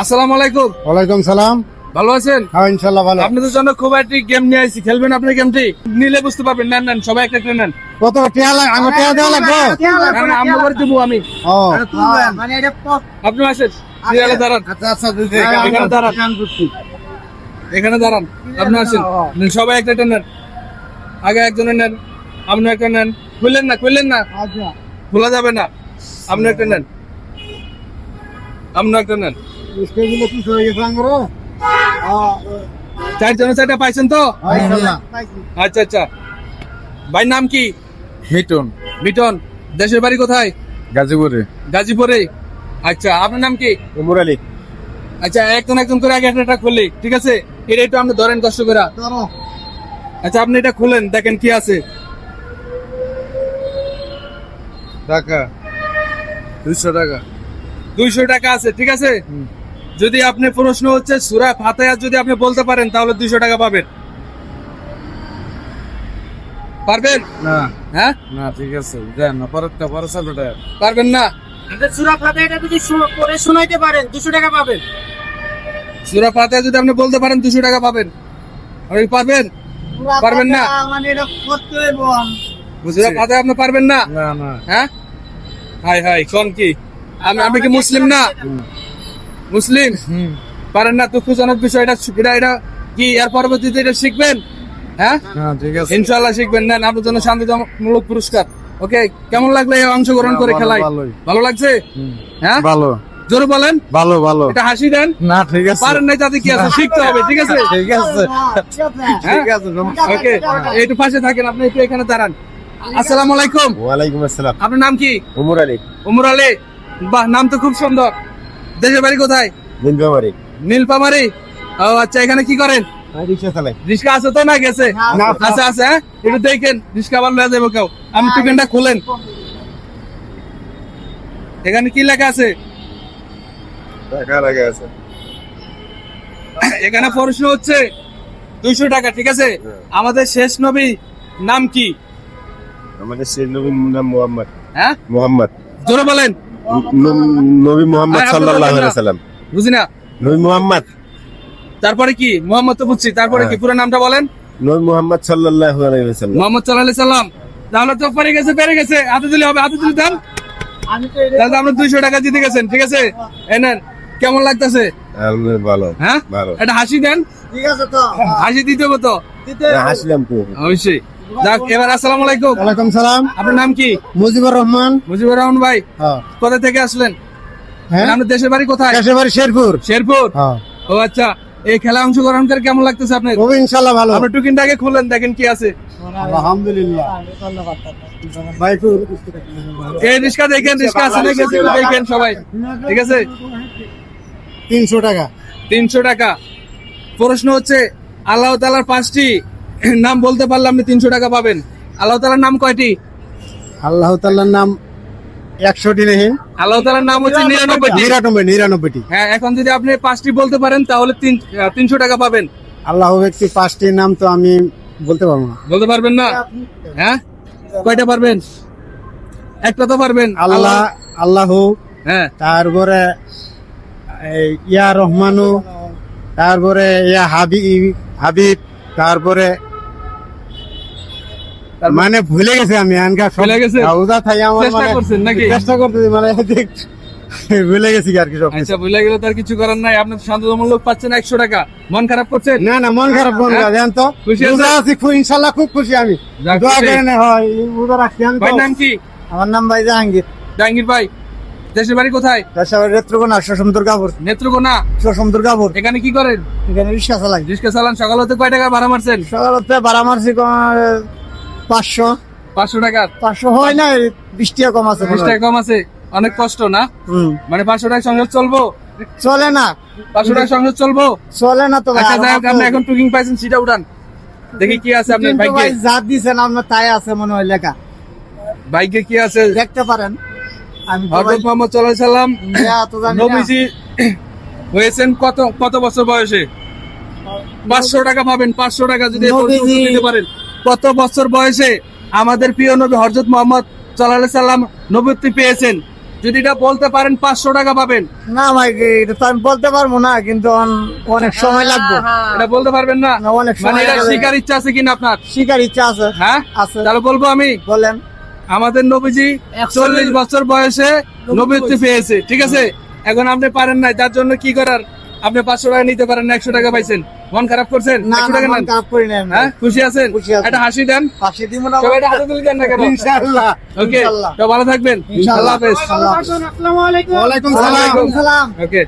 আসসালামু আলাইকুম। ওয়ালাইকুম সালাম। ভালো আছেন? হ্যাঁ ইনশাআল্লাহ ভালো। আপনাদের জন্য খুব একটি গেম নিয়ে আসছি, খেলবেন আপনি গেমটি? নিলে বুঝতে পারবেন। নেন নেন, সবাই একটা একটা নেন। কত টিয়া লাগে? আমি টিয়া দেওয়া লাগবে? কারণ আমরা করে দেবো আমি। ও মানে এটা আপনি আসেন, সিরিয়ালে দাঁড়ান। আচ্ছা আচ্ছা এখানে দাঁড়ান, এখানে দাঁড়ান। আপনি আসেন, নেন, সবাই একটা একটা নেন। আগে একজনের নেন, আপনি একটা নেন। খুললেন না, খুললেন না, খোলা যাবে না। আপনি একটা নেন, আপনি একটা নেন। স্টেজগুলো কি হয়ে গেছে আঙ্গুরে? চারজনে চারটা পাইছেন তো? আচ্ছা আচ্ছা। ভাই নাম কি? মিটন, মিটন। দেশের বাড়ি কোথায়? গাজীপুরে। গাজীপুরে। আচ্ছা, আপনার নাম কি? উমর আলী। আচ্ছা, একজন একজন করে আগে একটা খুললি, ঠিক আছে? এটা একটু আপনি ধরেন কষ্ট করে। আচ্ছা, আপনি এটা খুলেন, দেখেন কি আছে। টাকা 200 টাকা। 200 টাকা আছে, ঠিক আছে? যদি আপনি প্রশ্ন হচ্ছে সূরা ফাতিহা যদি আপনি বলতে পারেন তাহলে 200 টাকা পাবেন। পারবেন? না হ্যাঁ না, ঠিক আছে, দেন না, পরে চালু টাকা। পারবেন না? সূরা ফাতিহা যদি পড়ে শোনাইতে পারেন 200 টাকা পাবেন। সূরা ফাতিহা যদি আপনি বলতে পারেন 200 টাকা পাবেন। আপনি পারবেন? পারবেন না? মানে এটা করতে হইব। সূরা ফাতিহা আপনি পারবেন না? না না। হ্যাঁ, হাই হাই, কোন কি? আপনি কি মুসলিম না? মুসলিম পারেন না, দুঃখজনক বিষয়। এটা কি এর পরবর্তীতে এটা শিখবেন? হ্যাঁ হ্যাঁ, ঠিক আছে, ইনশাআল্লাহ শিখবেন। নেন, আপনার জন্য শান্তিমূলক পুরস্কার। ওকে, কেমন লাগলো এই অংশগ্রহণ করে খেলায়? ভালো লাগছে? হ্যাঁ, ভালো। জোরে বলেন। ভালো ভালো। এটা হাসি দেন। না, ঠিক আছে, পারেন নাই তাতে কি আছে, শিখতে হবে, ঠিক আছে? ঠিক আছে, হ্যাঁ? ঠিক আছে। ওকে, একটু পাশে থাকেন, আপনি একটু এখানে দাঁড়ান। আসসালামু আলাইকুম। ওয়ালাইকুম আসসালাম। আপনার নাম কি? উমর আলী। উমর আলী। বাহ, নাম তো খুব সুন্দর। দেশের বাড়ি কোথায়? নীলফামারী। নীলফামারী। ও আচ্ছা, এখানে কি করেন? রিকশা চালাই। রিস্কা আছে তো না গেছে? আচ্ছা আচ্ছা, হ্যাঁ, একটু দেখেন, রিস্কা আবার লয়ে যাবো কেউ। আপনি টিফিনটা খুলেন। এখানে কি লেখা আছে? টাকা লাগে আছে। এখানে প্রশ্ন হচ্ছে 200 টাকা, ঠিক আছে? আমাদের শেষ নবী নাম কি? আমাদের সেই নবী নাম মুহাম্মদ। হ্যাঁ, মুহাম্মদ। জোরে বলেন। নবী মুহাম্মদ হ্যাঁ, সাল্লাল্লাহু আলাইহি সাল্লাম। বুঝি না। নবী মুহাম্মদ। তারপরে কি? মোহাম্মদ তো বুঝছি, তারপরে কি? পুরো নামটা বলেন। নবী মুহাম্মদ সাল্লাল্লাহু আলাইহি সাল্লাম। মোহাম্মদ সাল্লাল্লাহু আলাইহি সাল্লাম। তাহলে তো পেরে গেছে, পেরে গেছে। হাতে দিলে হবে, হাতে দিলে দেন। তাহলে আপনি 200 টাকা জিতে গেছেন, ঠিক আছে? এই নেন। কেমন লাগতেছে? আলহামদুলিল্লাহ ভালো। হ্যাঁ, ভালো। এটা হাসি দেন। ঠিক আছে তো। হাসি দিতে হবে তো, হাসলাম তো। অবশ্যই। যাক, এবার আসসালামু আলাইকুম। ওয়ালাইকুম সালাম। আপনার নাম কি? মুজিবুর রহমান। মুজিবুর রহমান ভাই। হ্যাঁ। কোথা থেকে আসলেন? হ্যাঁ, আপনার দেশের বাড়ি কোথায়? দেশের বাড়ি শেরপুর। শেরপুর। হ্যাঁ। ও আচ্ছা, এই খেলা অংশগ্রহণ করে কেমন লাগতেছে আপনার? খুব ইনশাআল্লাহ ভালো। আপনার টুকিনটা আগে খুলেন, দেখেন কি আছে। আলহামদুলিল্লাহ। ধন্যবাদ। ভাই খুব এই রিস্কা দেখেন, রিস্কা আছে না গেছে দেখেন সবাই, ঠিক আছে? 300 টাকা। 300 টাকা। প্রশ্ন হচ্ছে আল্লাহ তাআলার 5টি নাম বলতে পারলে আপনি 300 টাকা পাবেন। আল্লাহ তাআলার নাম কয়টি? আল্লাহ তাআলার নাম 100টি নেই। আল্লাহ তাআলার নাম হচ্ছে 99টি। 99টি। হ্যাঁ, এখন যদি আপনি 5টি বলতে পারেন তাহলে 300 টাকা পাবেন। আল্লাহ ব্যক্তি 5টির নাম তো আমি বলতে পারবো না। বলতে পারবেন না? হ্যাঁ, কয়টা পারবেন? একটা তো পারবেন। আল্লাহ, আল্লাহু, হ্যাঁ, তারপরে ইয়া রহমানু, তারপরে ইয়া হাবিব, তারপরে মানে ভুলে গেছি আমি। ভুলে গেছেন? চেষ্টা করছেন নাকি? চেষ্টা করতেছি, মানে ভুলে গেছি আর কি সব। আচ্ছা, ভুলে গেলে তার কিছু করার নাই। আপনি শান্তমূলক পাচ্ছেন 100 টাকা। মন খারাপ করছেন? না না, মন খারাপ কোন হ্যাঁ? জানেন তো? খুশি আছেন? রোজা আছি, ইনশাআল্লাহ খুব খুশি আমি। যাক, দোয়া খুশি। করেন, হয় রোজা রাখছি আমি। ভাই নাম কি? আমার নাম ভাই জাহাঙ্গীর। জাহাঙ্গীর ভাই। দেশের বাড়ি কোথায়? নেত্রকোনা সসমুদ্র কাপুর। নেত্রকোনা। সসমুদ্র কাপুর। এখানে কি করেন? এখানে রিক্সা চালাই। রিস্কা চালান। সকাল হতে কয় টাকা ভাড়া মারছেন? সকাল হতে ভাড়া মারছি 500। 500 টাকা। 500 হয় না, 20 টাকা কম আছে। 20 টাকা কম আছে। অনেক কষ্ট না? মানে 500 টাকা সংসার চলবো? চলে না। 500 টাকা সংসার চলবো? চলে না তো ভাই। আচ্ছা, যাই হোক, আপনি এখন টুকিং পাইছেন, সেটা উঠান, দেখি কি আছে আপনার কিন্তু বাইকে। ভাই যা দিছেন আপনার তাই আছে মনে হয় লেখা। বাইকে কি আছে দেখতে পারেন। আমি তো ভাই হযরত মুহাম্মদ সাল্লাল্লাহু আলাইহি সাল্লাম এত জানি না। নবীজি হয়েছেন কত বছর বয়সে? 500 টাকা পাবেন। 500 টাকা যদি এই প্রশ্নের উত্তর দিতে পারেন। কত বছর বয়সে আমাদের প্রিয় নবী হযরত মুহাম্মদ সাল্লাল্লাহু আলাইহি সাল্লাম নবুয়্যতি পেয়েছেন? যদি এটা বলতে পারেন 500 টাকা পাবেন। না ভাই এটা তো আমি বলতে পারবো না, কিন্তু অনেক সময় লাগবে। এটা বলতে পারবেন না? না, অনেক মানে সময় এটা লাগবে। শিকার ইচ্ছা আছে কিনা আপনার? শিকার ইচ্ছা আছে। হ্যাঁ আছে। তাহলে বলবো আমি, বলেন। আমাদের নবীজি 40 বছর বয়সে নবীত্ব পেয়েছে, ঠিক আছে? এখন আপনি পারেন নাই, তার জন্য কি করার, আপনি 500 টাকা নিতে পারেন না, 100 টাকা পাইছেন, মন খারাপ করছেন? না 100 না, টাকা মন নেন। খারাপ করি না আমি। হ্যাঁ খুশি আছেন? খুশি আছি। একটা হাসি দেন। পাশে দিব না সবাই একটা হাতে তুলে দেন না কেন? ইনশাআল্লাহ। ওকে, ইনশাআল্লাহ। তো ভালো থাকবেন। ইনশাআল্লাহ। আল্লাহ হাফেজ। আসসালামু আলাইকুম। ওয়ালাইকুম সালাম। ওকে।